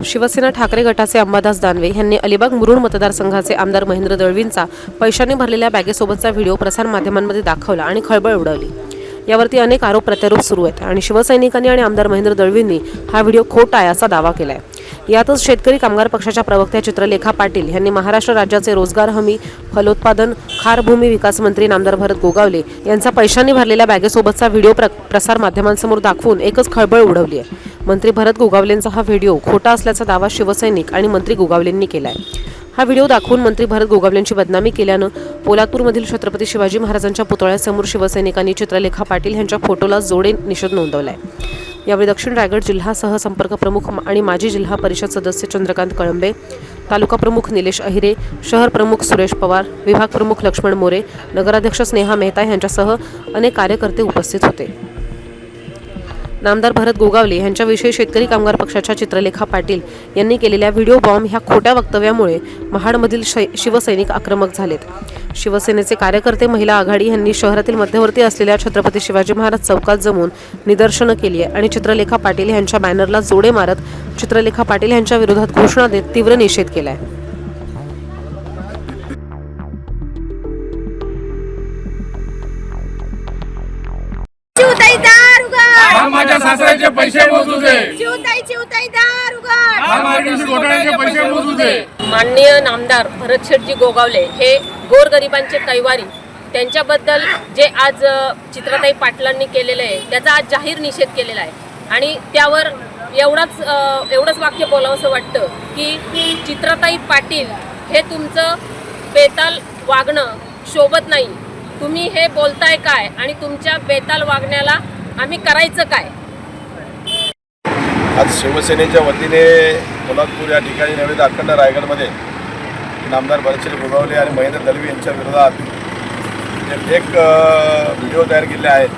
शिवसेना ठाकरे गटाचे अंबादास दानवे यांनी अलिबाग मुरुड मतदारसंघाचे आमदार महेंद्र दळवींचा पैशाने भरलेल्या बॅगेसोबतचा व्हिडिओ प्रसारमाध्यमांमध्ये दाखवला आणि खळबळ उडवली। यावरती अनेक आरोप प्रत्यारोप सुरू आहेत आणि शिवसैनिकांनी आणि आमदार महेंद्र दळवींनी हा व्हिडिओ खोटा आहे असा दावा केलाय। यातच शेतकरी कामगार पक्षाच्या प्रवक्त्या चित्रलेखा पाटील यांनी महाराष्ट्र राज्याचे रोजगार हमी, फलोत्पादन, खार भूमी विकास मंत्री नामदार भरत गोगावले यांचा पैशाने भरलेल्या बॅगेसोबतचा व्हिडिओ प्रसार माध्यमांसमोर दाखवून एकच खळबळ उडवली आहे। मंत्री भरत गोगावलेंचा हा व्हिडिओ खोटा असल्याचा दावा शिवसैनिक आणि मंत्री गोगावलेंनी केलाय। हा व्हिडिओ दाखवून मंत्री भरत गोगावलेंची बदनामी केल्यानं पोलादपूरमधील छत्रपती शिवाजी महाराजांच्या पुतळ्यासमोर शिवसैनिकांनी चित्रलेखा पाटील यांच्या फोटोला जोडे निषेध नोंदवलाय। यावेळी दक्षिण रायगड जिल्हा सहसंपर्क प्रमुख आणि माजी जिल्हा परिषद सदस्य चंद्रकांत कळंबे, तालुका प्रमुख निलेश अहिरे, शहर प्रमुख सुरेश पवार, विभाग प्रमुख लक्ष्मण मोरे, नगराध्यक्ष स्नेहा मेहता यांच्यासह अनेक कार्यकर्ते उपस्थित होते। नामदार भरत गोगावले यांच्याविषयी शेतकरी कामगार पक्षाच्या चित्रलेखा पाटील यांनी केलेल्या व्हिडिओ बॉम्ब ह्या खोट्या वक्तव्यामुळे महाडमधील शिवसैनिक आक्रमक झालेत। शिवसेनेचे कार्यकर्ते महिला आघाडी यांनी शहरातील मध्यवर्ती असलेल्या छत्रपती शिवाजी महाराज चौकात जमून निदर्शनं केली आहे आणि चित्रलेखा पाटील यांच्या बॅनरला जोडे मारत चित्रलेखा पाटील यांच्या विरोधात घोषणा देत तीव्र निषेध केलाय। माझ्या सासऱ्याचे पैसे मोजू दे, चिवताई दार उघड, मार्गदर्शक घोटाळ्याचे पैसे मोजू दे। माननीय नामदार भरत शेटजी गोगावले हे गोरगरिबांचे कैवारी, त्यांच्याबद्दल जे आज चित्रताई पाटलांनी केलेलं आहे त्याचा आज जाहीर निषेध केलेला आहे आणि त्यावर एवढंच वाक्य बोलावंसं वाटतं की चित्रताई पाटील हे तुमचं बेताल वागणं शोभत नाही। तुम्ही हे बोलताय काय आणि तुमच्या बेताल वागण्याला आम्ही करायचं काय? आज शिवसेनेच्या वतीने पोलादपूर या ठिकाणी नव्हे तर अखंड रायगडमध्ये नामदार भरतशेठ गोगावले आणि महेंद्र दळवी यांच्या विरोधात एक व्हिडिओ तयार केले आहेत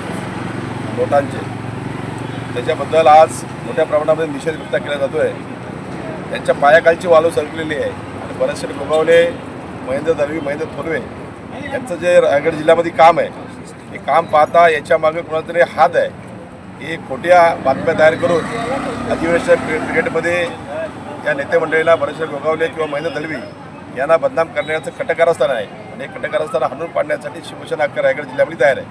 नोटांचे, त्याच्याबद्दल आज मोठ्या प्रमाणामध्ये निषेध व्यक्त केला जातो आहे। त्यांच्या पायाखालची वाळू सरकलेली आहे आणि भरतशेठ गोगावले, महेंद्र दळवी, महेंद्र थोरवे यांचं जे रायगड जिल्ह्यामध्ये काम आहे हे काम पाहता याच्या मागे कोणातरी हात आहे। ही खोट्या बातम्या तयार करून अधिवेशन पिरियडमध्ये या नेते मंडळीला भरतशेठ गोगावले किंवा महेंद्र दळवी यांना बदनाम करण्याचं कटकारस्थान आहे आणि हे कटकारस्थान हाणून पाडण्यासाठी शिवसेना अख्ख्या रायगड जिल्ह्यामध्ये तयार आहे।